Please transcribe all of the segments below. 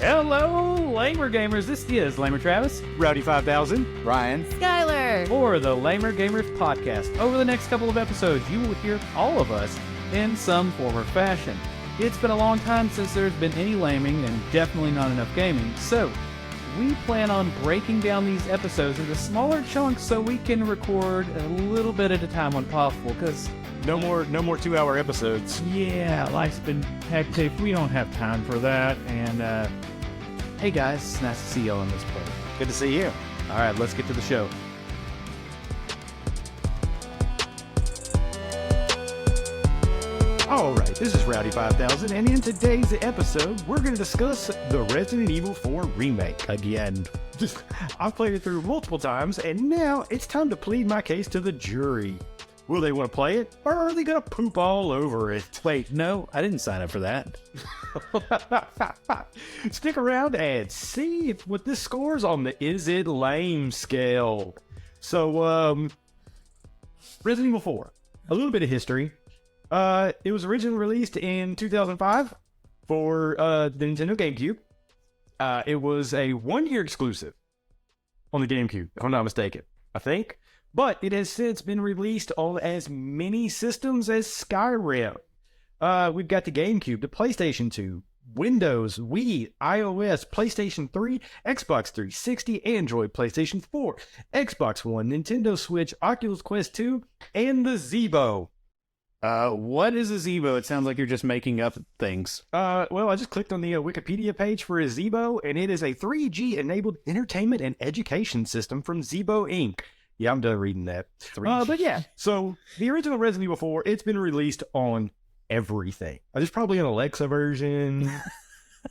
Hello, Lamer Gamers. This is Lamer Travis, Rowdy 5000, Ryan, Skylar, for the Lamer Gamers podcast. Over the next couple of episodes, you will hear all of us in some form or fashion. It's been a long time since there's been any laming and definitely not enough gaming, so we plan on breaking down these episodes into smaller chunks so we can record a little bit at a time when possible, because no more 2-hour episodes. yeah, life's been hectic. We don't have time for that. And hey guys, it's nice to see y'all on this place. Good to see you. All right, let's get to the show. All right, this is Rowdy 5000, and in today's episode, we're going to discuss the Resident Evil 4 Remake again. I've played it through multiple times, and now it's time to plead my case to the jury. Will they want to play it, or are they going to poop all over it? Wait, no, I didn't sign up for that. Stick around and see what this scores on the Is It Lame scale. So, Resident Evil 4. A little bit of history. It was originally released in 2005 for the Nintendo GameCube. It was a 1-year exclusive on the GameCube, if I'm not mistaken, I think. But it has since been released on as many systems as Skyrim. We've got the GameCube, the PlayStation 2, Windows, Wii, iOS, PlayStation 3, Xbox 360, Android, PlayStation 4, Xbox One, Nintendo Switch, Oculus Quest 2, and the Zeebo. What is a Zeebo? It sounds like you're just making up things. Well, I just clicked on the Wikipedia page for a Zeebo, and it is a 3G-enabled entertainment and education system from Zeebo Inc. Yeah, I'm done reading that. But yeah, so the original Resident Evil 4, it's been released on everything. There's probably an Alexa version.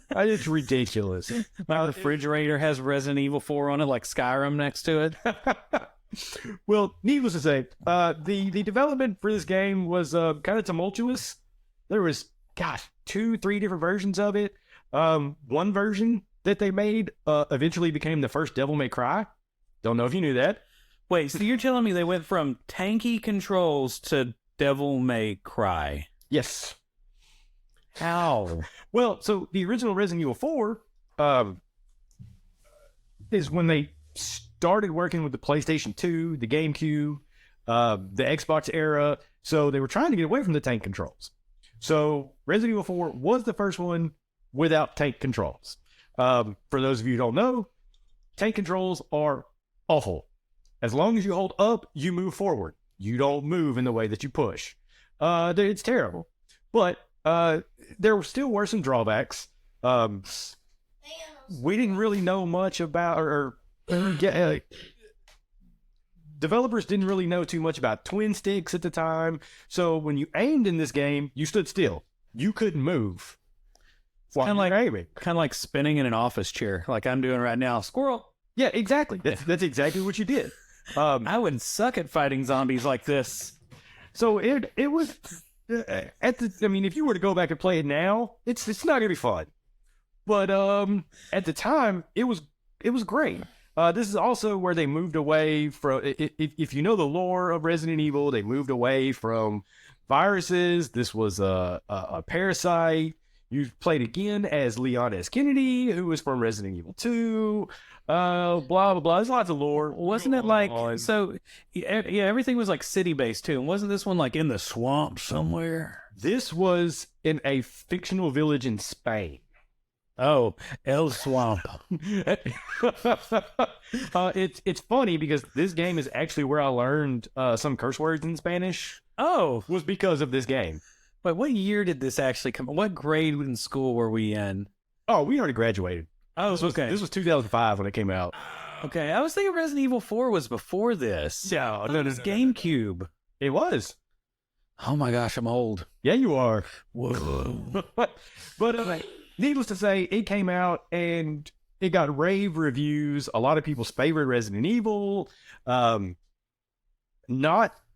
It's ridiculous. My refrigerator has Resident Evil 4 on it, like Skyrim next to it. Well, needless to say, the development for this game was kind of tumultuous. There was, 2-3 different versions of it. One version that they made eventually became the first Devil May Cry. Don't know if you knew that. Wait, so you're telling me they went from tanky controls to Devil May Cry? Yes. How? Well, so the original Resident Evil 4 is when they started working with the PlayStation 2, the GameCube, the Xbox era. So they were trying to get away from the tank controls. So Resident Evil 4 was the first one without tank controls. For those of you who don't know, tank controls are awful. As long as you hold up, you move forward. You don't move in the way that you push. It's terrible. But there still were some drawbacks. We didn't really know much about, developers didn't really know too much about twin sticks at the time. So when you aimed in this game, you stood still. You couldn't move. Kind of like spinning in an office chair, like I'm doing right now. Squirrel. Yeah, exactly. That's exactly what you did. I would suck at fighting zombies like this. So it was if you were to go back and play it now, it's not gonna be fun. But at the time, it was great. This is also where they moved away from. If you know the lore of Resident Evil, they moved away from viruses. This was a parasite. You played again as Leon S. Kennedy, who was from Resident Evil 2. Blah, blah, blah. There's lots of lore. Wasn't it like, so, yeah, everything was like city-based too. And wasn't this one like in the swamp somewhere? This was in a fictional village in Spain. Oh, El Swamp. It's funny because this game is actually where I learned some curse words in Spanish. Oh. Was because of this game. Wait, what year did this actually come? What grade in school were we in? Oh, we already graduated. Oh, okay. This was 2005 when it came out. Okay, I was thinking Resident Evil 4 was before this. No, it was GameCube. It was. Oh my gosh, I'm old. Yeah, you are. Whoa. But needless to say, it came out and it got rave reviews. A lot of people's favorite Resident Evil. Not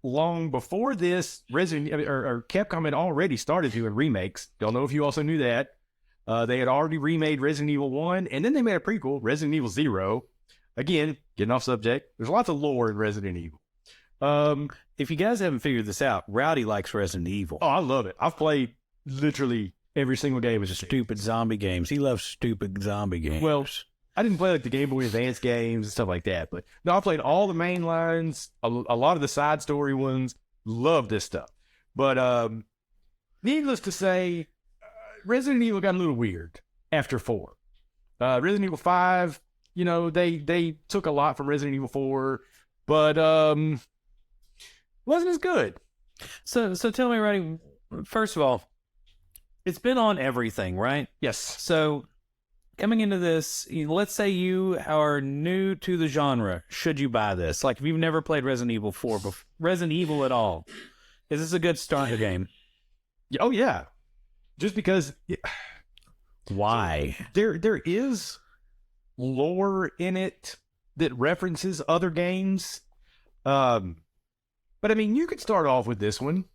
long before this, Capcom had already started doing remakes. Don't know if you also knew that. They had already remade Resident Evil 1, and then they made a prequel, Resident Evil 0. Again, getting off subject, there's lots of lore in Resident Evil. If you guys haven't figured this out, Rowdy likes Resident Evil. Oh, I love it. I've played literally every single game was just Stupid zombie games. He loves stupid zombie games. Well, I didn't play like the Game Boy Advance games and stuff like that, but no, I played all the main lines, a lot of the side story ones. Love this stuff, but needless to say, Resident Evil got a little weird after 4. Resident Evil 5, you know, they took a lot from Resident Evil 4, but wasn't as good. So tell me, Rowdy, first of all, it's been on everything, right? Yes. So coming into this, let's say you are new to the genre. Should you buy this? Like, if you've never played Resident Evil 4, Resident Evil at all, is this a good starter game? Oh yeah, just because. Why? There is lore in it that references other games. But I mean, you could start off with this one.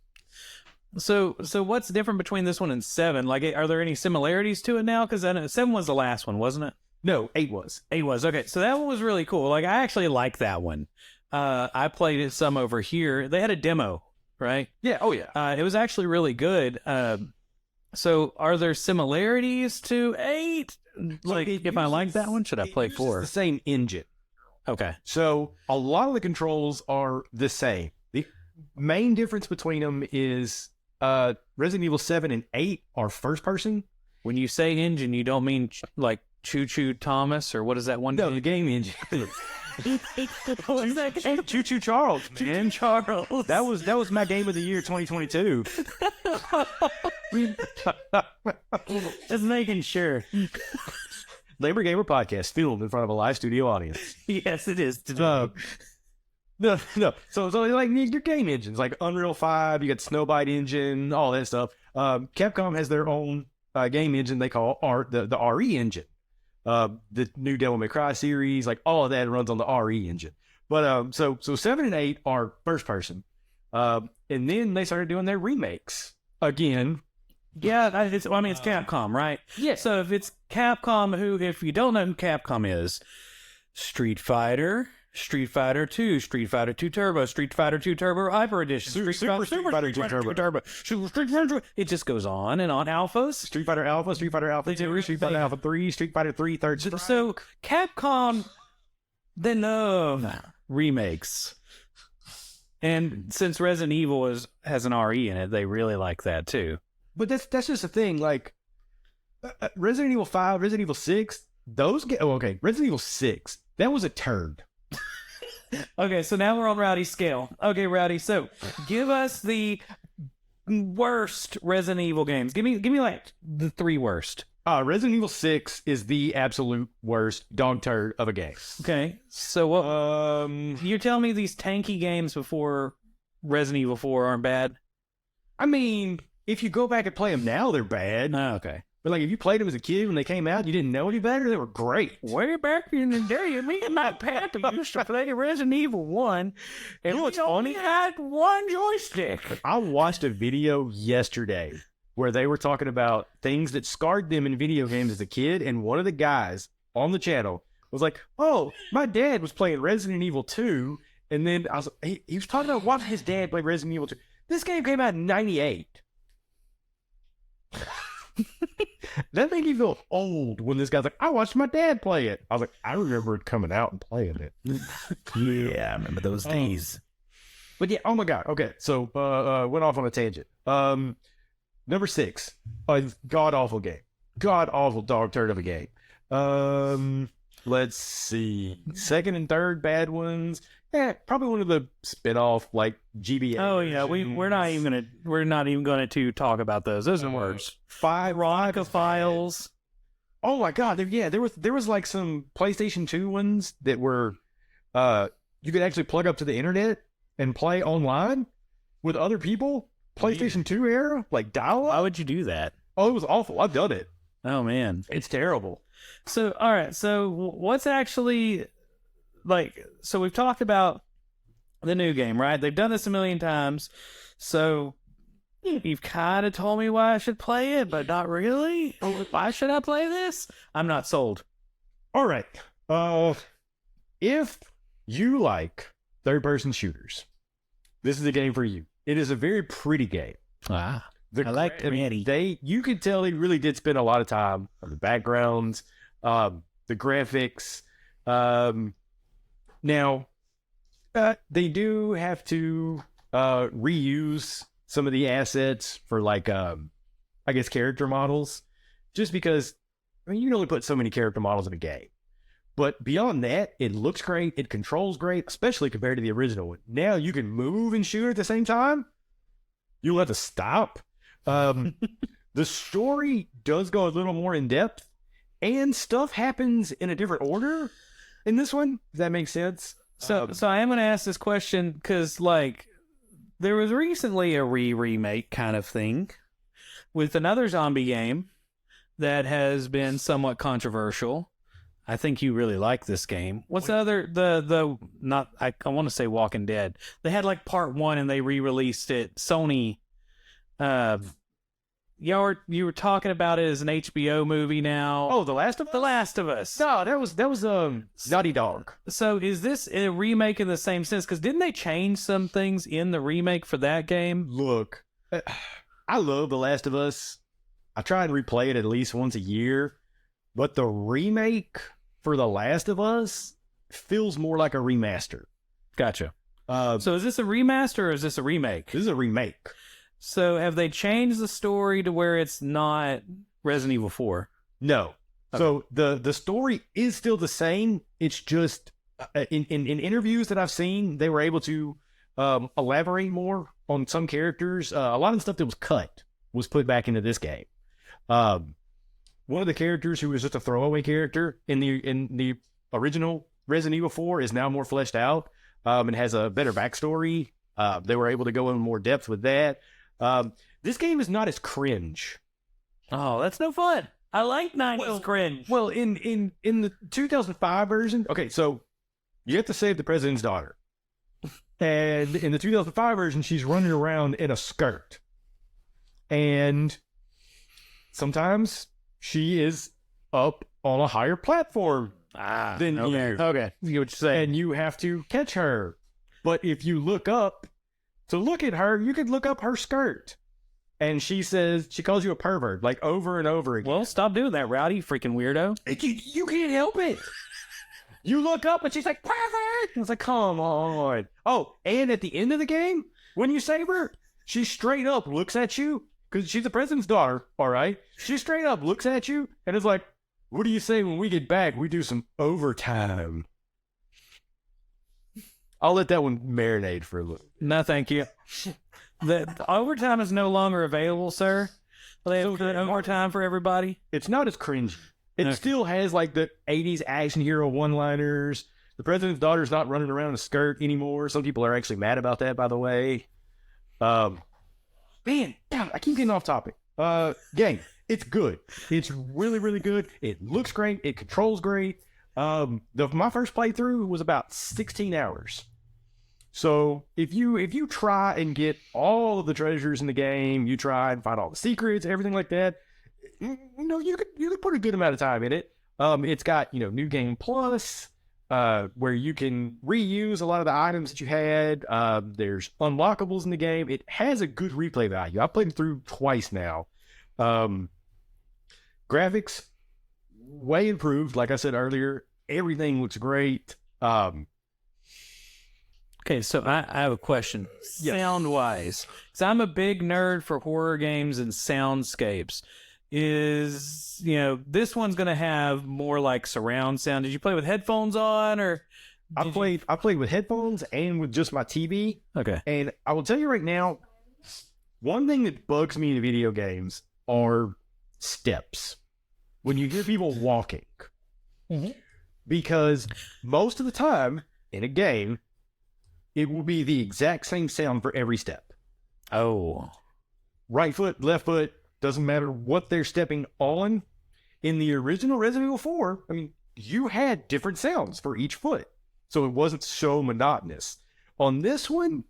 So what's different between this one and 7? Like, are there any similarities to it now? Because 7 was the last one, wasn't it? No, 8 was. 8 was. Okay, so that one was really cool. Like, I actually like that one. I played it some over here. They had a demo, right? Yeah, oh yeah. It was actually really good. So are there similarities to 8? Like, if I like that one, should I play 4? The same engine. Okay. So a lot of the controls are the same. The main difference between them is Resident Evil 7 and 8 are first person. When you say engine, you don't mean like Choo Choo Thomas, or what is that one? No, the game engine. What was that game? Choo Choo Charles, man. Charles. That was my game of the year 2022. Just making sure. Labor Gamer Podcast filmed in front of a live studio audience. Yes, it is. No. So like your game engines, like Unreal 5, you got Snowbite engine, all that stuff. Capcom has their own game engine they call the RE engine. The new Devil May Cry series, like all of that runs on the RE engine. But so 7 and 8 are first person. And then they started doing their remakes again. Yeah, it's Capcom, right? Yeah. So if it's Capcom, if you don't know who Capcom is, Street Fighter 2, Street Fighter 2 Turbo, Street Fighter 2 Turbo Hyper Edition, Super Street Fighter 2 Turbo. Street Fighter. It just goes on and on. Alphas. Street Fighter Alpha 2, Street Fighter Alpha 3, Street Fighter 3 Third Strike. So Capcom, they know remakes. And since Resident Evil has an RE in it, they really like that too. But that's just the thing. Like Resident Evil 5, Resident Evil 6, Resident Evil 6, that was a turd. Okay, so now we're on Rowdy's scale. Okay, Rowdy, so give us the worst Resident Evil games. Give me like the 3 worst. Resident Evil 6 is the absolute worst dog turd of a game. Okay, so what? You're telling me these tanky games before Resident Evil 4 aren't bad? I mean, if you go back and play them now, they're bad. Oh, okay. But like, if you played them as a kid when they came out, you didn't know any better, they were great. Way back in the day, me and my pap used to play Resident Evil 1, and You know what's we only funny? had one joystick. I watched a video yesterday where they were talking about things that scarred them in video games as a kid, and one of the guys on the channel was like, "Oh, my dad was playing Resident Evil 2," and then he was talking about watching his dad play Resident Evil 2. This game came out in '98. That made me feel old when this guy's like, "I watched my dad play it." I was like, "I remember it coming out and playing it." Yeah, I remember those days. But yeah, oh my god. Okay, so went off on a tangent. Number 6, a god awful game, god awful dog turd of a game. Let's see, second and third bad ones. Yeah, probably one of the spin-off like GBA. Oh yeah, we're not even gonna to talk about those. Those are worse. Veronica Files. Oh my god, there was like some PlayStation 2 ones that were you could actually plug up to the internet and play online with other people. PlayStation 2 era, like dial-up. Why would you do that? Oh, it was awful. I've done it. Oh man, It's terrible. So all right, so what's actually like? So we've talked about the new game, right? They've done this a million times. So you've kind of told me why I should play it, but not really. Why should I play this? I'm not sold. All right. If you like third-person shooters, this is a game for you. It is a very pretty game. I like Granny. You could tell they really did spend a lot of time on the backgrounds, the graphics. Now, they do have to reuse some of the assets for like, I guess, character models, just because I mean you can only put so many character models in a game. But beyond that, it looks great. It controls great, especially compared to the original one. Now you can move and shoot at the same time. You'll have to stop. The story does go a little more in depth, and stuff happens in a different order in this one. If that makes sense. So I am going to ask this question because, like, there was recently a remake kind of thing with another zombie game that has been somewhat controversial. I think you really like this game. What's the other, I want to say Walking Dead. They had like part 1 and they re-released it. Sony, you were talking about it as an HBO movie now. Oh, The Last of Us? The Last of Us. No, that was Naughty Dog. So is this a remake in the same sense? Because didn't they change some things in the remake for that game? Look, I love The Last of Us. I try and replay it at least once a year, but the remake for The Last of Us feels more like a remaster. Gotcha. So is this a remaster or is this a remake? This is a remake. So have they changed the story to where it's not Resident Evil 4? No. Okay. So the story is still the same. It's just in interviews that I've seen, they were able to elaborate more on some characters. A lot of the stuff that was cut was put back into this game. One of the characters who was just a throwaway character in the original Resident Evil 4 is now more fleshed out and has a better backstory. They were able to go in more depth with that. This game is not as cringe. Oh, that's no fun. I like 90s cringe. Well, in the 2005 version, okay, so you have to save the president's daughter. And in the 2005 version, she's running around in a skirt. And sometimes she is up on a higher platform than you. Okay. You get what you're saying. And you have to catch her. But if you look up to look at her, you could look up her skirt. And she calls you a pervert, like over and over again. Well, stop doing that, Rowdy, you freaking weirdo. You can't help it. You look up and she's like, pervert! And it's like, come on. Oh, and at the end of the game, when you save her, she straight up looks at you, because she's the president's daughter, all right? She straight up looks at you and is like, what do you say when we get back, we do some overtime? I'll let that one marinate for a little. No, thank you. The overtime is no longer available, sir. They have overtime for everybody. It's not as cringy. It still has like the 80s action hero one-liners. The president's daughter's not running around in a skirt anymore. Some people are actually mad about that, by the way. Man, God, I keep getting off topic. Game, it's good. It's really, really good. It looks great. It controls great. My first playthrough was about 16 hours. So if you try and get all of the treasures in the game, you try and find all the secrets, everything like that, you could put a good amount of time in it. It's got, New Game Plus, where you can reuse a lot of the items that you had. There's unlockables in the game. It has a good replay value. I've played it through twice now. Graphics, way improved. Like I said earlier, everything looks great. Okay, so I have a question. Yes. Sound-wise, because I'm a big nerd for horror games and soundscapes. Is, this one's going to have more like surround sound. Did you play with headphones on, or? I played with headphones and with just my TV. Okay. And I will tell you right now, one thing that bugs me in video games are steps. When you hear people walking. Mm-hmm. Because most of the time in a game, it will be the exact same sound for every step. Oh. Right foot, left foot, doesn't matter what they're stepping on. In the original Resident Evil 4, you had different sounds for each foot. So it wasn't so monotonous. On this one,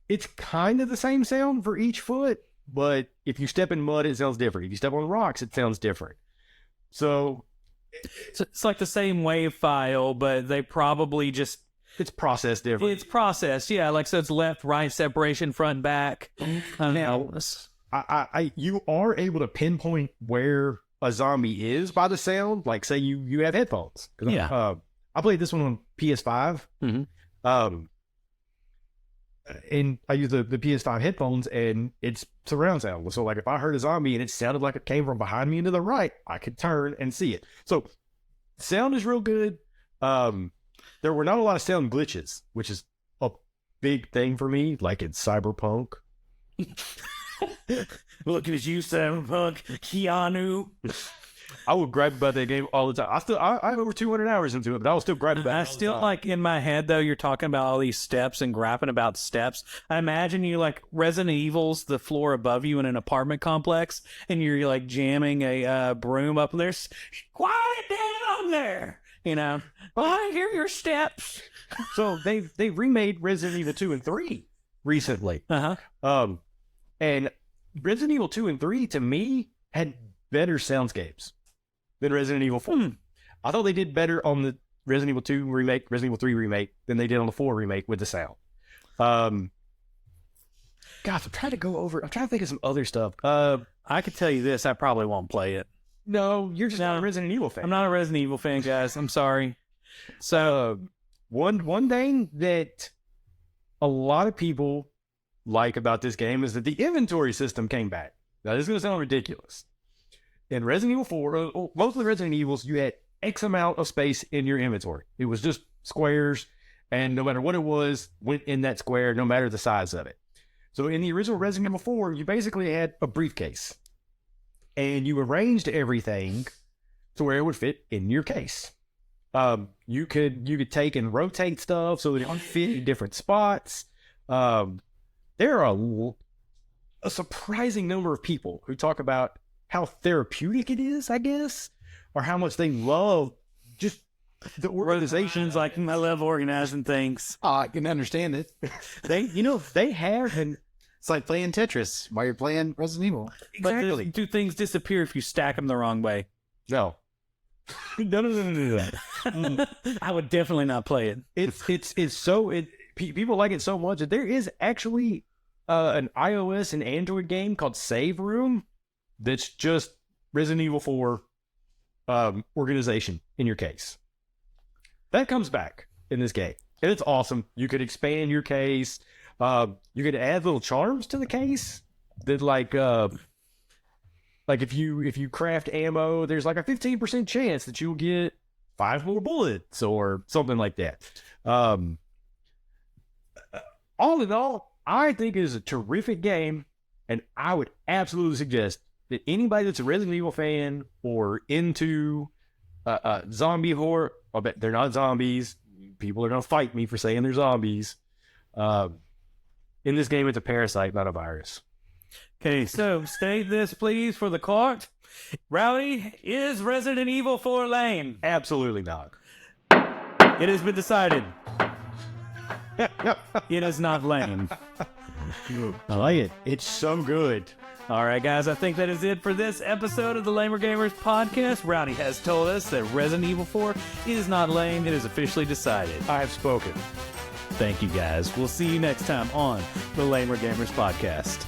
it's kind of the same sound for each foot, but if you step in mud, it sounds different. If you step on rocks, it sounds different. So it's like the same wave file, but they probably just It's processed different. It's processed, yeah. Like, so it's left, right, separation, front, back. Now, you are able to pinpoint where a zombie is by the sound. Like, say you have headphones. Yeah. I played this one on PS5. Mm-hmm. And I use the PS5 headphones, and it's surround sound. So, like, if I heard a zombie and it sounded like it came from behind me and to the right, I could turn and see it. So, sound is real good. There were not a lot of sound glitches, which is a big thing for me, like in Cyberpunk. Look at you, Cyberpunk, Keanu. I would gripe about that game all the time. I have over 200 hours into it, but I will still gripe about it. I still, like, in my head, though, you're talking about all these steps and griping about steps. I imagine you, like, Resident Evil's the floor above you in an apartment complex, and you're, like, jamming a broom up there. Quiet down there! You know, I hear your steps. So they remade Resident Evil 2 and 3 recently. Uh-huh. And Resident Evil 2 and 3, to me, had better soundscapes than Resident Evil 4. I thought they did better on the Resident Evil 2 remake, Resident Evil 3 remake, than they did on the 4 remake with the sound. Gosh, I'm trying to think of some other stuff. I could tell you this, I probably won't play it. No, you're just not a Resident Evil fan. I'm not a Resident Evil fan, guys. I'm sorry. So, one thing that a lot of people like about this game is that the inventory system came back. Now, this is going to sound ridiculous. In Resident Evil 4, most of the Resident Evils, you had X amount of space in your inventory. It was just squares, and no matter what it was, went in that square, no matter the size of it. So in the original Resident Evil 4, you basically had a briefcase, and you arranged everything to where it would fit in your case. You could take and rotate stuff so that it would fit in different spots. There are a surprising number of people who talk about how therapeutic it is, I guess, or how much they love just the organizations. Like, I love organizing things. I can understand it. They have, and It's like playing Tetris while you're playing Resident Evil. exactly. But do things disappear if you stack them the wrong way? No. No. I would definitely not play it. People like it so much that there is actually an iOS and Android game called Save Room that's just Resident Evil 4 organization in your case. That comes back in this game, and it's awesome. You could expand your case. You could add little charms to the case that, like if you craft ammo, there's like a 15% chance that you'll get 5 more bullets or something like that. All in all, I think it is a terrific game, and I would absolutely suggest that anybody that's a Resident Evil fan or into zombie horror, I bet they're not zombies. People are going to fight me for saying they're zombies. In this game, it's a parasite, not a virus. Okay, so state this, please, for the court. Rowdy, is Resident Evil 4 lame? Absolutely not. It has been decided. It is not lame. I like it. It's so good. All right, guys, I think that is it for this episode of the Lamer Gamers podcast. Rowdy has told us that Resident Evil 4 is not lame. It is officially decided. I have spoken. Thank you, guys. We'll see you next time on the Lamer Gamers podcast.